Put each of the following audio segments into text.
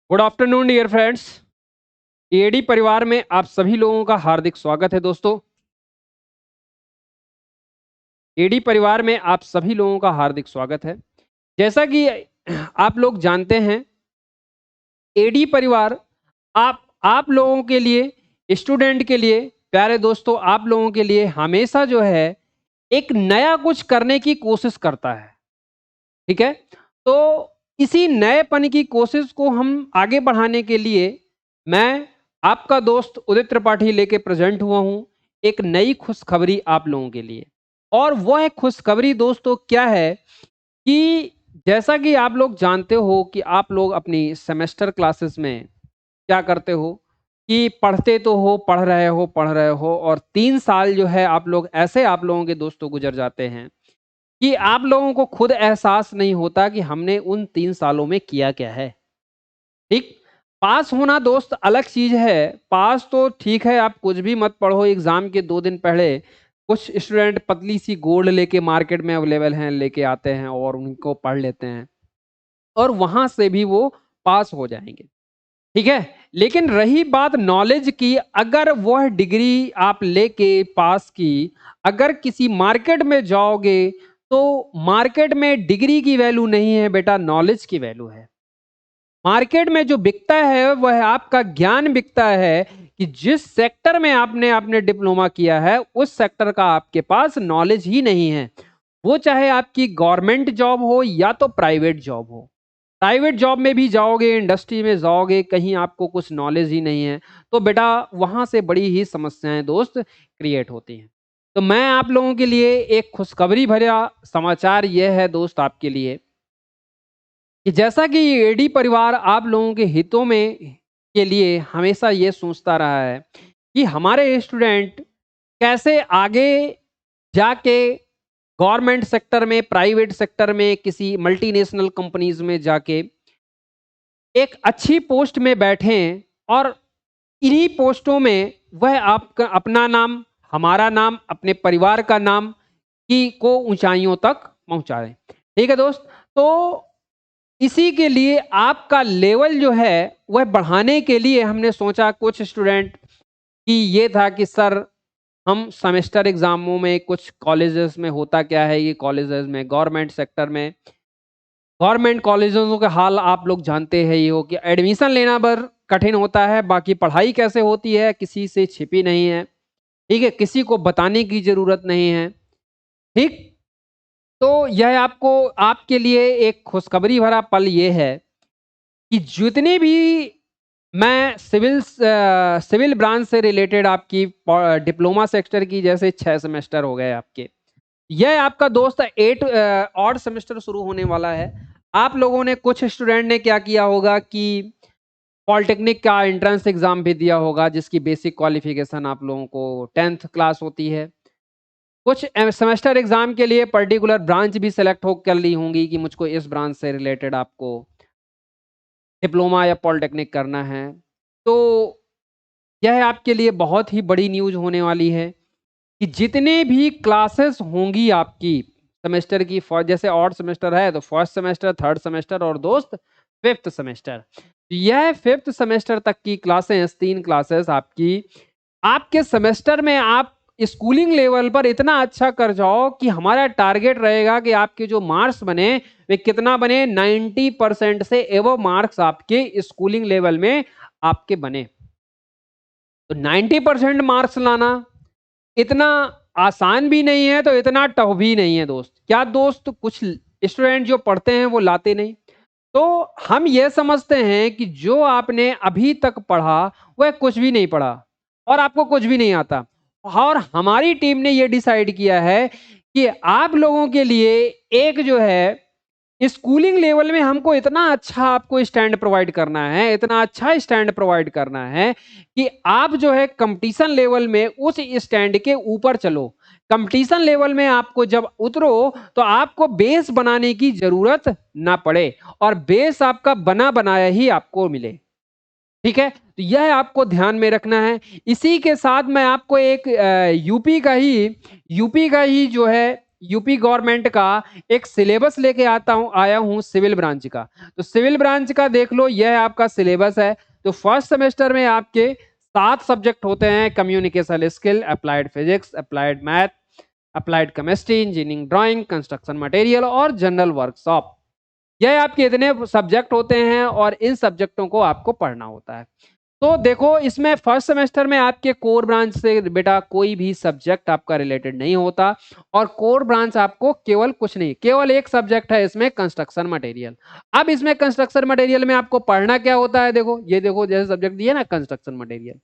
Good afternoon dear friends. AD परिवार में आप सभी लोगों का हार्दिक स्वागत है दोस्तों। एडी परिवार में आप सभी लोगों का हार्दिक स्वागत है। जैसा कि आप लोग जानते हैं, एडी परिवार आप लोगों के लिए, स्टूडेंट के लिए, प्यारे दोस्तों, आप लोगों के लिए हमेशा जो है एक नया कुछ करने की कोशिश करता है। ठीक है, तो इसी नएपन की कोशिश को हम आगे बढ़ाने के लिए मैं आपका दोस्त उदित त्रिपाठी लेके प्रेजेंट हुआ हूं एक नई खुशखबरी आप लोगों के लिए। और वह खुशखबरी दोस्तों क्या है कि जैसा कि आप लोग जानते हो कि आप लोग अपनी सेमेस्टर क्लासेस में क्या करते हो कि पढ़ते तो हो, पढ़ रहे हो और 3 साल जो है आप लोग ऐसे आप लोगों के दोस्तों गुजर जाते हैं कि आप लोगों को खुद एहसास नहीं होता कि हमने उन 3 सालों में किया क्या है। ठीक, पास होना दोस्त अलग चीज है। पास तो ठीक है, आप कुछ भी मत पढ़ो, एग्जाम के 2 दिन पहले कुछ स्टूडेंट पतली सी गोल्ड लेके मार्केट में अवेलेबल हैं, लेके आते हैं और उनको पढ़ लेते हैं और वहां से भी वो पास हो जाएंगे। ठीक है, लेकिन रही बात नॉलेज की, अगर वह डिग्री आप लेके पास की, अगर किसी मार्केट में जाओगे तो मार्केट में डिग्री की वैल्यू नहीं है बेटा, नॉलेज की वैल्यू है। मार्केट में जो बिकता है वह आपका ज्ञान बिकता है कि जिस सेक्टर में आपने आपने डिप्लोमा किया है उस सेक्टर का आपके पास नॉलेज ही नहीं है। वो चाहे आपकी गवर्नमेंट जॉब हो या तो प्राइवेट जॉब हो। प्राइवेट जॉब में भी जाओगे, इंडस्ट्री में जाओगे, कहीं आपको कुछ नॉलेज ही नहीं है तो बेटा वहां से बड़ी ही समस्याएं दोस्त क्रिएट होती हैं। तो मैं आप लोगों के लिए एक खुशखबरी भरा समाचार यह है दोस्त आपके लिए कि जैसा कि एडी परिवार आप लोगों के हितों में के लिए हमेशा ये सोचता रहा है कि हमारे स्टूडेंट कैसे आगे जाके गवर्नमेंट सेक्टर में, प्राइवेट सेक्टर में, किसी मल्टीनेशनल कंपनीज में जाके एक अच्छी पोस्ट में बैठें और इन्हीं पोस्टों में वह आपका अपना नाम, हमारा नाम, अपने परिवार का नाम की को ऊंचाइयों तक पहुंचाएं। ठीक है दोस्त, तो इसी के लिए आपका लेवल जो है वह बढ़ाने के लिए हमने सोचा, कुछ स्टूडेंट की ये था कि सर हम सेमेस्टर एग्जामों में, कुछ कॉलेजेस में होता क्या है, ये कॉलेजेस में गवर्नमेंट सेक्टर में, गवर्नमेंट कॉलेजों का हाल आप लोग जानते हैं, ये हो कि एडमिशन लेना बर कठिन होता है, बाकी पढ़ाई कैसे होती है किसी से छिपी नहीं है। ठीक है, किसी को बताने की जरूरत नहीं है। ठीक, तो यह आपको, आपके लिए एक खुशखबरी भरा पल ये है कि जितने भी मैं सिविल ब्रांच से रिलेटेड आपकी डिप्लोमा सेक्टर की, जैसे 6 सेमेस्टर हो गए आपके, यह आपका दोस्त 8 ऑड सेमेस्टर शुरू होने वाला है। आप लोगों ने, कुछ स्टूडेंट ने क्या किया होगा कि पॉलिटेक्निक का एंट्रेंस एग्जाम भी दिया होगा, जिसकी बेसिक क्वालिफिकेशन आप लोगों को 10th क्लास होती है। कुछ सेमेस्टर एग्जाम के लिए पर्टिकुलर ब्रांच भी सेलेक्ट हो कर ली होंगी कि मुझको इस ब्रांच से रिलेटेड आपको डिप्लोमा या पॉलिटेक्निक करना है। तो यह आपके लिए बहुत ही बड़ी न्यूज होने वाली है कि जितने भी क्लासेस होंगी आपकी सेमेस्टर की, जैसे ऑड सेमेस्टर है तो फर्स्ट सेमेस्टर, थर्ड सेमेस्टर और दोस्त 5th सेमेस्टर, यह 5th सेमेस्टर तक की क्लासेस, 3 क्लासेस आपकी, आपके सेमेस्टर में आप स्कूलिंग लेवल पर इतना अच्छा कर जाओ कि हमारा टारगेट रहेगा कि आपके जो मार्क्स बने वे कितना बने, 90% से एवं मार्क्स आपके स्कूलिंग लेवल में आपके बने। तो 90% मार्क्स लाना इतना आसान भी नहीं है, तो इतना टफ भी नहीं है दोस्त। क्या दोस्त, कुछ स्टूडेंट जो पढ़ते हैं वो लाते नहीं। तो हम ये समझते हैं कि जो आपने अभी तक पढ़ा वह कुछ भी नहीं पढ़ा और आपको कुछ भी नहीं आता। और हमारी टीम ने ये डिसाइड किया है कि आप लोगों के लिए एक जो है स्कूलिंग लेवल में हमको इतना अच्छा आपको स्टैंड प्रोवाइड करना है, इतना अच्छा स्टैंड प्रोवाइड करना है कि आप जो है कंपटीशन लेवल में उस स्टैंड के ऊपर चलो। कंपटीशन लेवल में आपको जब उतरो तो आपको बेस बनाने की जरूरत ना पड़े और बेस आपका बना बनाया ही आपको मिले। ठीक है, तो यह आपको ध्यान में रखना है। इसी के साथ मैं आपको एक यूपी का ही जो है यूपी गवर्नमेंट का एक सिलेबस लेके आया हूँ सिविल ब्रांच का। तो सिविल ब्रांच का देख लो, यह आपका सिलेबस है। तो फर्स्ट सेमेस्टर में आपके 7 सब्जेक्ट होते हैं: communication skill, applied physics, applied math, applied chemistry, engineering drawing, construction material और जनरल वर्कशॉप। यह आपके इतने सब्जेक्ट होते हैं और इन सब्जेक्टों को आपको पढ़ना होता है। तो देखो, इसमें फर्स्ट सेमेस्टर में आपके कोर ब्रांच से बेटा कोई भी सब्जेक्ट आपका रिलेटेड नहीं होता। और कोर ब्रांच आपको केवल कुछ नहीं, केवल एक सब्जेक्ट है इसमें, कंस्ट्रक्शन मटेरियल। अब इसमें कंस्ट्रक्शन मटेरियल में आपको पढ़ना क्या होता है? देखो, ये देखो, जैसे सब्जेक्ट दिए ना कंस्ट्रक्शन मटेरियल,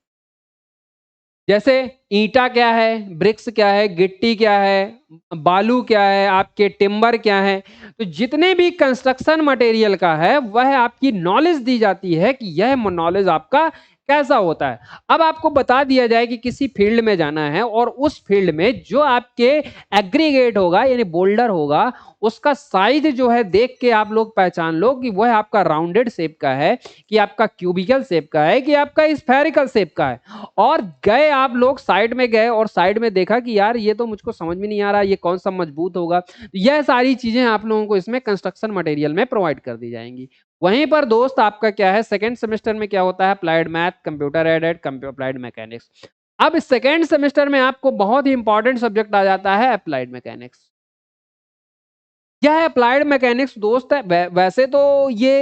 जैसे ईंटा क्या है, ब्रिक्स क्या है, गिट्टी क्या है, बालू क्या है, आपके टिम्बर क्या है। तो जितने भी कंस्ट्रक्शन मटेरियल का है वह आपकी नॉलेज दी जाती है कि यह नॉलेज आपका कैसा होता है। अब आपको बता दिया जाए कि किसी फील्ड में जाना है और उस फील्ड में जो आपके एग्रीगेट होगा यानी बोल्डर होगा, उसका साइज जो है देख के आप लोग पहचान लो कि वह आपका राउंडेड शेप का है, कि आपका क्यूबिकल शेप का है, कि आपका स्फेरिकल शेप का है। और गए आप लोग साइड में गए और साइड में देखा कि यार ये तो मुझको समझ में नहीं आ रहा, ये कौन सा मजबूत होगा। यह सारी चीजें आप लोगों को इसमें कंस्ट्रक्शन मटेरियल में प्रोवाइड कर दी जाएंगी। वहीं पर दोस्त आपका क्या है, सेकेंड सेमेस्टर में क्या होता है, applied math, computer aided, applied mechanics. अब सेकेंड सेमेस्टर में आपको बहुत ही इंपॉर्टेंट सब्जेक्ट आ जाता है अप्लाइड मैकेनिक्स। यह अप्लाइड मैकेनिक्स दोस्त है, वैसे तो ये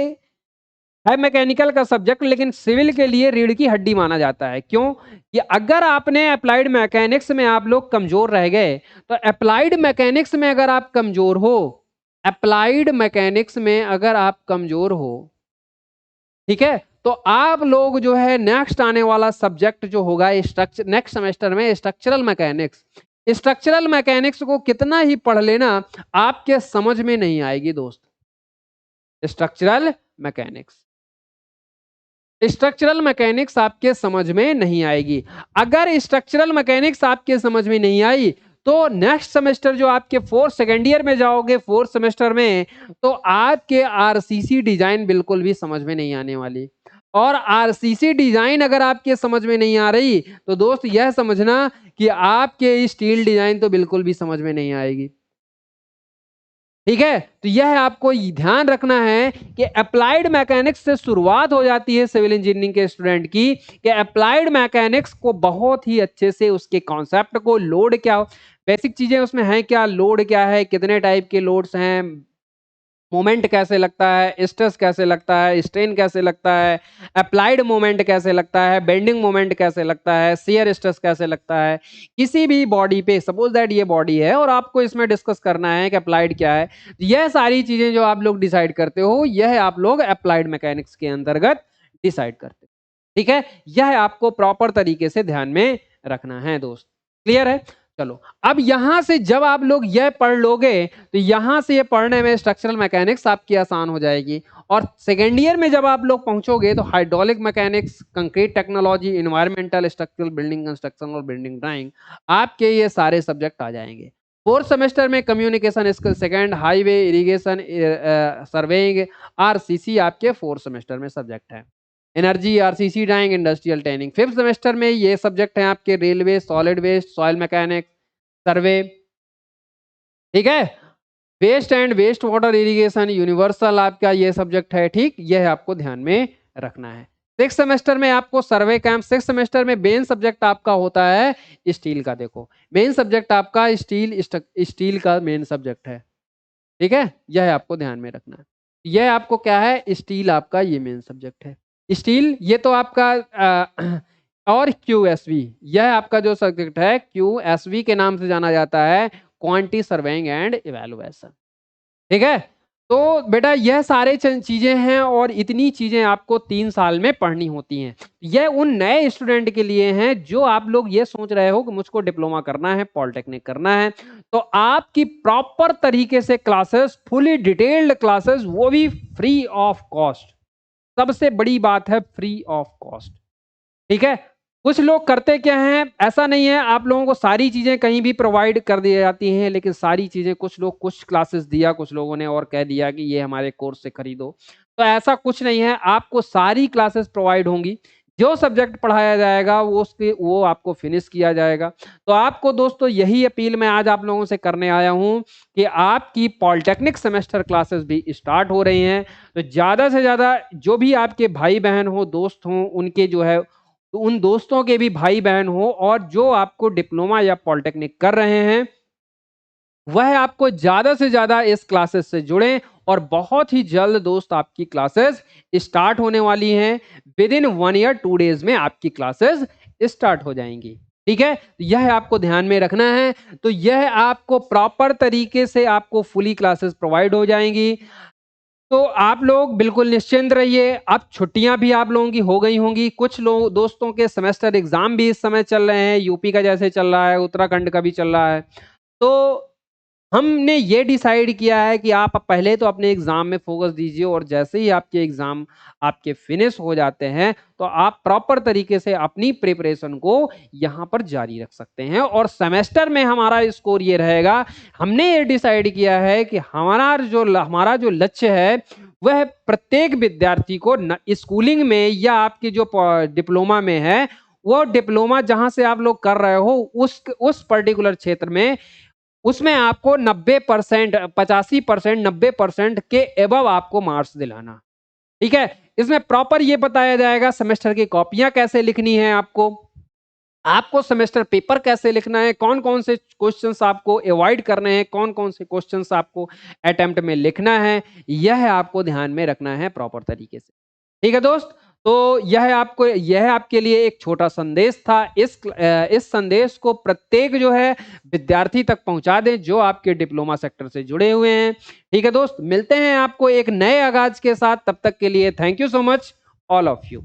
है मैकेनिकल का सब्जेक्ट, लेकिन सिविल के लिए रीढ़ की हड्डी माना जाता है। क्यों? कि अगर आपने अप्लाइड मैकेनिक्स में आप लोग कमजोर रह गए, तो अप्लाइड मैकेनिक्स में अगर आप कमजोर हो, अप्लाइड मैकेनिक्स में अगर आप कमजोर हो, ठीक है, तो आप लोग जो है नेक्स्ट आने वाला सब्जेक्ट जो होगा स्ट्रक्चर, नेक्स्ट सेमेस्टर में स्ट्रक्चरल मैकेनिक्स, स्ट्रक्चरल मैकेनिक्स को कितना ही पढ़ लेना आपके समझ में नहीं आएगी दोस्त। स्ट्रक्चरल मैकेनिक्स, स्ट्रक्चरल मैकेनिक्स आपके समझ में नहीं आएगी। अगर स्ट्रक्चरल मैकेनिक्स आपके समझ में नहीं आई, तो नेक्स्ट सेमेस्टर जो आपके फोर्थ सेकेंड ईयर में जाओगे, फोर्थ सेमेस्टर में, तो आपके आरसीसी डिजाइन बिल्कुल भी समझ में नहीं आने वाली। और आरसीसी डिजाइन अगर आपके समझ में नहीं आ रही, तो दोस्त यह समझना कि आपके स्टील डिजाइन तो बिल्कुल भी समझ में नहीं आएगी। ठीक है, तो यह आपको ध्यान रखना है कि अप्लाइड मैकेनिक्स से शुरुआत हो जाती है सिविल इंजीनियरिंग के स्टूडेंट की, कि अप्लाइड मैकेनिक्स को बहुत ही अच्छे से उसके कॉन्सेप्ट को, लोड क्या, बेसिक चीजें उसमें हैं क्या, लोड क्या है, कितने टाइप के लोड्स हैं, मोमेंट कैसे लगता है, स्ट्रेस कैसे लगता है, स्ट्रेन कैसे लगता है, अप्लाइड मोमेंट कैसे लगता है, बेंडिंग मोमेंट कैसे लगता है, शियर स्ट्रेस कैसे लगता है किसी भी बॉडी पे। सपोज दैट ये बॉडी है और आपको इसमें डिस्कस करना है कि अप्लाइड क्या है। यह सारी चीजें जो आप लोग डिसाइड करते हो, यह आप लोग अप्लाइड मैकेनिक्स के अंतर्गत डिसाइड करते हो। ठीक है, यह आपको प्रॉपर तरीके से ध्यान में रखना है दोस्त। क्लियर है? चलो, अब यहां से जब आप लोग यह पढ़ लोगे, तो यहां से ये पढ़ने में स्ट्रक्चरल मैकेनिक्स आपकी आसान हो जाएगी। और सेकेंड ईयर में जब आप लोग पहुंचोगे, तो hydraulic mechanics, concrete technology, environmental structural, building construction और बिल्डिंग ड्राइंग, आपके ये सारे सब्जेक्ट आ जाएंगे। फोर्थ सेमेस्टर में communication skill, second highway, irrigation, surveying, RCC आपके फोर्थ सेमेस्टर में सब्जेक्ट है। Energy, RCC drawing, industrial training. Fifth semester में ये सब्जेक्ट हैं आपके railway, solid waste, soil mechanics, survey. ठीक है, waste and waste water irrigation, universal आपका ये सब्जेक्ट है। ठीक, यह आपको ध्यान में रखना है। सिक्स सेमेस्टर में आपको सर्वे कैंप, सिक्स सेमेस्टर में मेन सब्जेक्ट आपका होता है स्टील का। देखो, मेन सब्जेक्ट आपका स्टील का मेन सब्जेक्ट है। ठीक है, यह आपको ध्यान में रखना है। यह आपको क्या है, स्टील आपका ये मेन सब्जेक्ट है। स्टील ये तो आपका और क्यूएसवी, यह आपका जो सब्जेक्ट है क्यूएसवी के नाम से जाना जाता है, क्वांटिटी सर्वेइंग एंड इवैल्यूएशन। ठीक है, तो बेटा यह सारे चीजें हैं और इतनी चीजें आपको 3 साल में पढ़नी होती हैं। यह उन नए स्टूडेंट के लिए हैं जो आप लोग ये सोच रहे हो कि मुझको डिप्लोमा करना है, पॉलिटेक्निक करना है, तो आपकी प्रॉपर तरीके से क्लासेस, फुली डिटेल्ड क्लासेस, वो भी फ्री ऑफ कॉस्ट। सबसे बड़ी बात है फ्री ऑफ कॉस्ट। ठीक है, कुछ लोग करते क्या हैं, ऐसा नहीं है आप लोगों को सारी चीजें कहीं भी प्रोवाइड कर दी जाती हैं, लेकिन सारी चीजें कुछ लोग कुछ क्लासेस दिया, कुछ लोगों ने और कह दिया कि ये हमारे कोर्स से खरीदो। तो ऐसा कुछ नहीं है, आपको सारी क्लासेस प्रोवाइड होंगी। जो सब्जेक्ट पढ़ाया जाएगा वो आपको फिनिश किया जाएगा। तो आपको दोस्तों यही अपील मैं आज आप लोगों से करने आया हूँ कि आपकी पॉलिटेक्निक सेमेस्टर क्लासेस भी स्टार्ट हो रही हैं। तो ज़्यादा से ज़्यादा जो भी आपके भाई-बहन हो, दोस्त हों, उनके जो है उन दोस्तों के भी भाई-बहन हो और जो आपको डिप्लोमा या पॉलिटेक्निक कर रहे हैं, वह आपको ज़्यादा से ज़्यादा इस क्लासेस से जुड़ें और बहुत ही जल्द दोस्त आपकी क्लासेस स्टार्ट होने वाली हैं। विदिन 1 ईयर 2 डेज़ में आपकी क्लासेस स्टार्ट हो जाएँगी। ठीक है? यह आपको ध्यान में रखना है। तो यह आपको प्रॉपर तरीके से आपको फुली क्लासेस प्रोवाइड हो जाएँगी। तो आप लोग बिल्कुल निश्चिंत रहिए। अब छुट्टियाँ भी आप लोगों की हो गई होंगी। कुछ लोग दोस्तों के सेमेस्टर एग्ज़ाम भी इस समय चल रहे हैं। यूपी का जैसे चल रहा है, उत्तराखंड का भी चल रहा है। तो हमने ये डिसाइड किया है कि आप पहले तो अपने एग्ज़ाम में फ़ोकस दीजिए और जैसे ही आपके एग्ज़ाम आपके फिनिश हो जाते हैं, तो आप प्रॉपर तरीके से अपनी प्रिपरेशन को यहाँ पर जारी रख सकते हैं और सेमेस्टर में हमारा स्कोर ये रहेगा, हमने ये डिसाइड किया है कि हमारा जो लक्ष्य है, वह प्रत्येक विद्यार्थी को स्कूलिंग में या आपकी जो डिप्लोमा में है, वो डिप्लोमा जहाँ से आप लोग कर रहे हो, उस पर्टिकुलर क्षेत्र में उसमें आपको 90% 85% 90% के अबव आपको मार्क्स दिलाना। ठीक है? इसमें प्रॉपर ये बताया जाएगा सेमेस्टर की कॉपियाँ कैसे लिखनी है आपको, आपको सेमेस्टर पेपर कैसे लिखना है, कौन-कौन से क्वेश्चंस आपको अवॉइड करने हैं, कौन-कौन से क्वेश्चंस आपको अटेम्प्ट में लिखना है, यह आपको ध्यान में रखना है प्रॉपर तरीके से। ठीक है दोस्त? तो यह आपके लिए एक छोटा संदेश था। इस संदेश को प्रत्येक जो है विद्यार्थी तक पहुँचा दें जो आपके डिप्लोमा सेक्टर से जुड़े हुए हैं। ठीक है दोस्त? मिलते हैं आपको एक नए आगाज़ के साथ, तब तक के लिए thank you so much all of you.